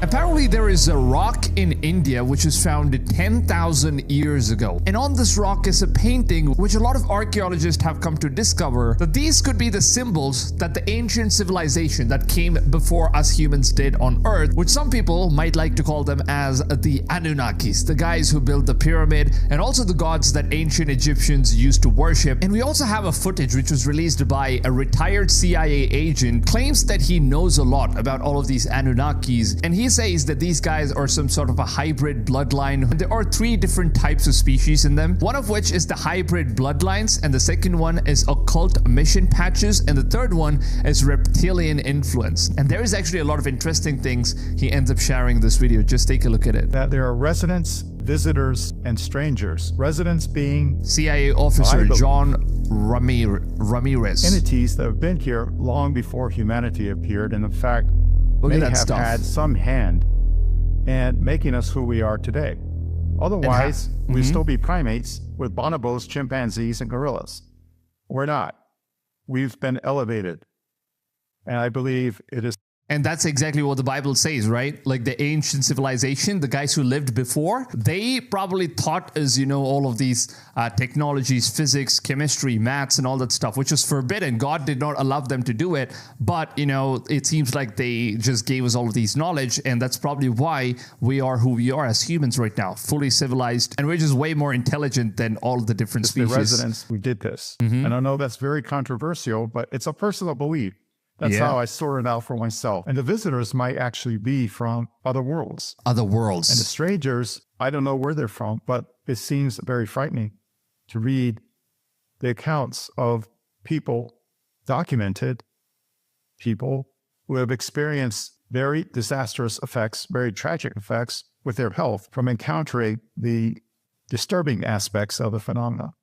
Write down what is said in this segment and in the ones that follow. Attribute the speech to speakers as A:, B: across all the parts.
A: Apparently there is a rock in India which was found 10,000 years ago. And on this rock is a painting which a lot of archaeologists have come to discover that these could be the symbols that the ancient civilization that came before us humans did on Earth, which some people might like to call them as the Anunnakis, the guys who built the pyramid and also the gods that ancient Egyptians used to worship. And we also have a footage which was released by a retired CIA agent, claims that he knows a lot about all of these Anunnakis, and he says that these guys are some sort of a hybrid bloodline. There are 3 different types of species in them, one of which is the hybrid bloodlines, and the second one is occult mission patches, and the third one is reptilian influence. And there is actually a lot of interesting things he ends up sharing in this video. Just take a look at it.
B: That there are residents, visitors, and strangers. Residents being
A: CIA officer John Ramirez.
B: Entities that have been here long before humanity appeared, and in fact, they have had some hand in making us who we are today. Otherwise, we'd still be primates with bonobos, chimpanzees, and gorillas. We're not. We've been elevated. And I believe it is.
A: And that's exactly what the Bible says, right? Like the ancient civilization, the guys who lived before, they probably taught us, all of these technologies, physics, chemistry, maths, and all that stuff, which was forbidden. God did not allow them to do it. But, it seems like they just gave us all of these knowledge. And that's probably why we are who we are as humans right now, fully civilized. And we're just way more intelligent than all the different species.
B: The residents, we did this. And I know that's very controversial, but it's a personal belief. That's how I sort it out for myself. And the visitors might actually be from other worlds.
A: Other worlds.
B: And the strangers, I don't know where they're from, but it seems very frightening to read the accounts of people, documented people who have experienced very disastrous effects, very tragic effects with their health from encountering the disturbing aspects of the phenomena.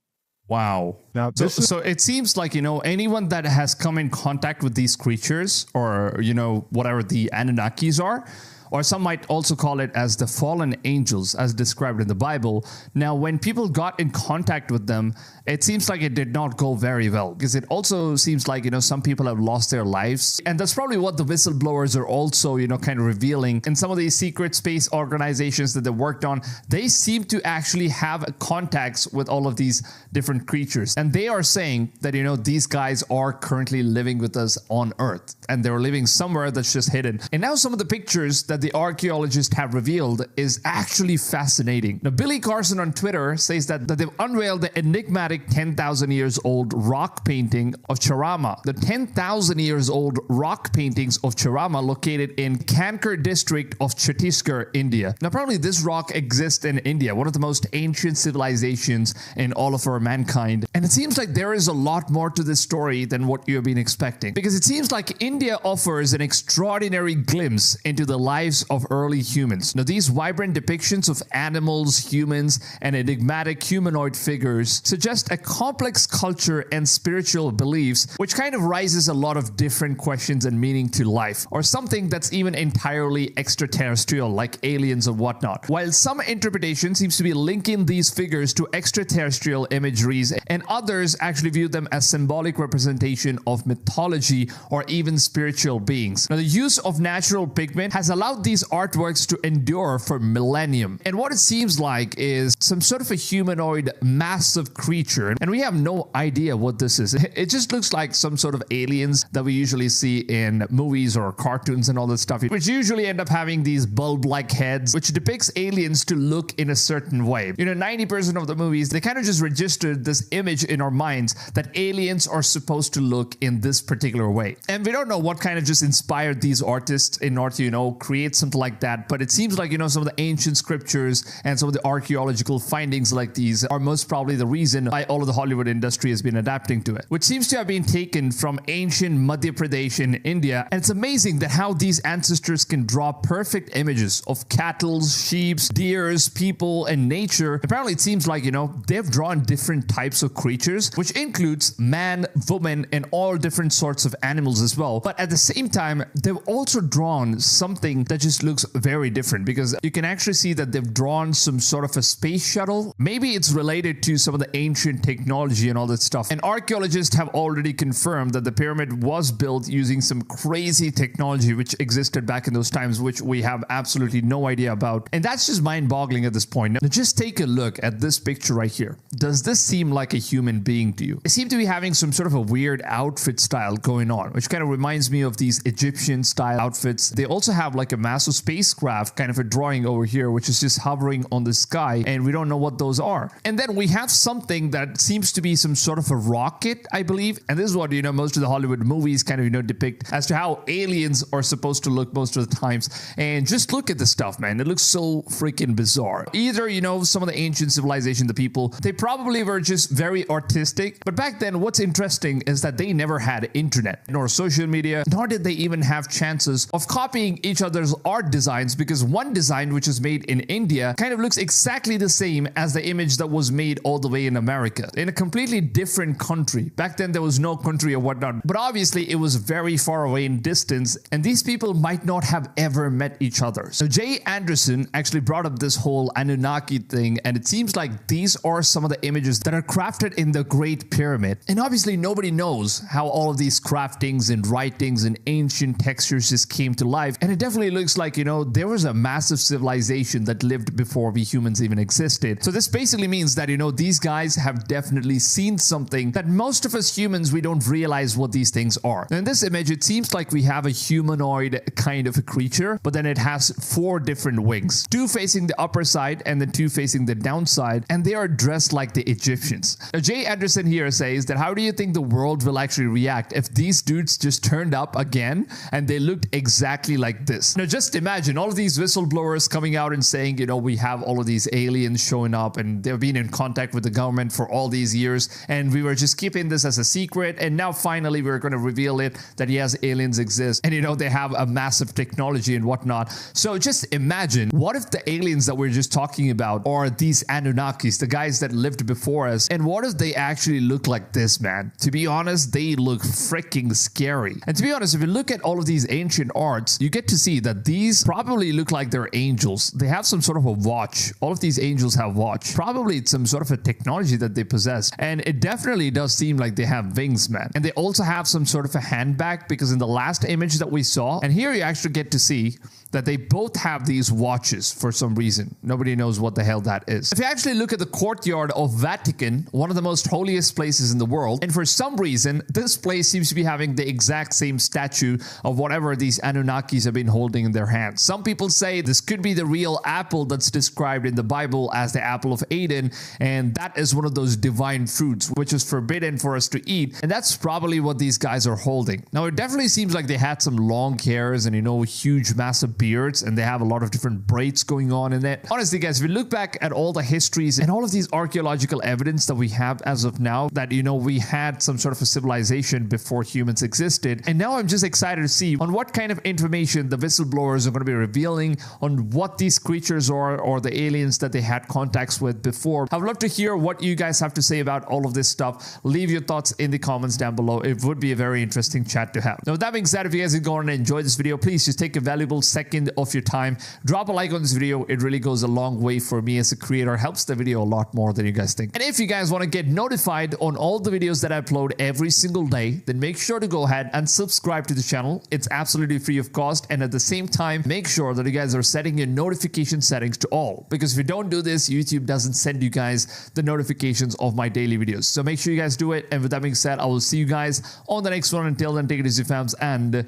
A: Wow. Now, so it seems like, anyone that has come in contact with these creatures or, whatever the Anunnakis are, or some might also call it as the fallen angels, as described in the Bible. Now, when people got in contact with them, it seems like it did not go very well, because it also seems like, some people have lost their lives. And that's probably what the whistleblowers are also, kind of revealing. In some of these secret space organizations that they worked on, they seem to actually have contacts with all of these different creatures. And they are saying that, these guys are currently living with us on Earth, and they're living somewhere that's just hidden. And now some of the pictures that the archaeologists have revealed is actually fascinating. Now, Billy Carson on Twitter says that they've unveiled the enigmatic 10,000 years old rock painting of Charama. The 10,000 years old rock paintings of Charama located in Kankar district of Chhattisgarh, India. Now, apparently this rock exists in India, one of the most ancient civilizations in all of our mankind. And it seems like there is a lot more to this story than what you have been expecting, because it seems like India offers an extraordinary glimpse into the lives of early humans. Now, these vibrant depictions of animals, humans, and enigmatic humanoid figures suggest a complex culture and spiritual beliefs, which kind of raises a lot of different questions and meaning to life, or something that's even entirely extraterrestrial, like aliens or whatnot. While some interpretation seems to be linking these figures to extraterrestrial imageries, and others actually view them as symbolic representation of mythology or even spiritual beings. Now, the use of natural pigment has allowed these artworks to endure for millennium. And what it seems like is some sort of a humanoid massive creature. And we have no idea what this is. It just looks like some sort of aliens that we usually see in movies or cartoons and all that stuff, which usually end up having these bulb-like heads, which depicts aliens to look in a certain way. 90% of the movies, they kind of just registered this image in our minds that aliens are supposed to look in this particular way. And we don't know what kind of just inspired these artists in order to, create something like that. But it seems like, some of the ancient scriptures and some of the archaeological findings like these are most probably the reason why all of the Hollywood industry has been adapting to it, which seems to have been taken from ancient Madhya Pradesh in India. And it's amazing that how these ancestors can draw perfect images of cattle, sheep, deers, people, and nature. Apparently, it seems like, they've drawn different types of creatures, which includes man, woman, and all different sorts of animals as well. But at the same time, they've also drawn something that that just looks very different, because you can actually see that they've drawn some sort of a space shuttle. Maybe it's related to some of the ancient technology and all that stuff. And archaeologists have already confirmed that the pyramid was built using some crazy technology which existed back in those times, which we have absolutely no idea about. And that's just mind-boggling at this point. Now, just take a look at this picture right here. Does this seem like a human being to you? They seem to be having some sort of a weird outfit style going on, which kind of reminds me of these Egyptian style outfits. They also have like a massive spacecraft kind of a drawing over here, which is just hovering on the sky, and we don't know what those are. And then we have something that seems to be some sort of a rocket, I believe. And this is what, most of the Hollywood movies kind of, depict as to how aliens are supposed to look most of the times. And just look at this stuff, man. It looks so freaking bizarre. Either, some of the ancient civilization, the people, they probably were just very artistic. But back then, what's interesting is that they never had internet, nor social media, nor did they even have chances of copying each other's art designs, because one design which is made in India kind of looks exactly the same as the image that was made all the way in America, in a completely different country. Back then, there was no country or whatnot, but obviously it was very far away in distance, and these people might not have ever met each other. So Jay Anderson actually brought up this whole Anunnaki thing, and it seems like these are some of the images that are crafted in the Great Pyramid. And obviously nobody knows how all of these craftings and writings and ancient textures just came to life, and it definitely looks like, there was a massive civilization that lived before we humans even existed. So this basically means that, these guys have definitely seen something that most of us humans, we don't realize what these things are. And in this image, it seems like we have a humanoid kind of a creature, but then it has 4 different wings, 2 facing the upper side and then 2 facing the downside, and they are dressed like the Egyptians. Now, Jay Anderson here says that how do you think the world will actually react if these dudes just turned up again and they looked exactly like this? Now, just imagine all of these whistleblowers coming out and saying, we have all of these aliens showing up and they've been in contact with the government for all these years, and we were just keeping this as a secret, and now finally we're going to reveal it that yes, aliens exist, and they have a massive technology and whatnot. So just imagine, what if the aliens that we're just talking about are these Anunnakis, the guys that lived before us, and what if they actually look like this, man? To be honest, they look freaking scary. And to be honest, if you look at all of these ancient arts, you get to see that these probably look like they're angels. They have some sort of a watch. All of these angels have watch. Probably it's some sort of a technology that they possess, and it definitely does seem like they have wings, man. And they also have some sort of a handbag, because in the last image that we saw, and here you actually get to see that they both have these watches for some reason. Nobody knows what the hell that is. If you actually look at the courtyard of Vatican, one of the most holiest places in the world, and for some reason, this place seems to be having the exact same statue of whatever these Anunnakis have been holding in their hands. Some people say this could be the real apple that's described in the Bible as the apple of Eden, and that is one of those divine fruits which is forbidden for us to eat, and that's probably what these guys are holding. Now, it definitely seems like they had some long hairs and, huge, massive beards, and they have a lot of different braids going on in it. Honestly, guys, if we look back at all the histories and all of these archaeological evidence that we have as of now, that, we had some sort of a civilization before humans existed. And now I'm just excited to see on what kind of information the whistleblowers are going to be revealing on what these creatures are, or the aliens that they had contacts with before. I would love to hear what you guys have to say about all of this stuff. Leave your thoughts in the comments down below. It would be a very interesting chat to have. Now, with that being said, if you guys are going to enjoy this video, please just take a valuable second of your time, drop a like on this video. It really goes a long way for me as a creator, helps the video a lot more than you guys think. And if you guys want to get notified on all the videos that I upload every single day, then make sure to go ahead and subscribe to the channel. It's absolutely free of cost, and at the same time, make sure that you guys are setting your notification settings to all, because if you don't do this, YouTube doesn't send you guys the notifications of my daily videos. So make sure you guys do it, and with that being said, I will see you guys on the next one. Until then, take it easy, fams, and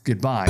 A: goodbye.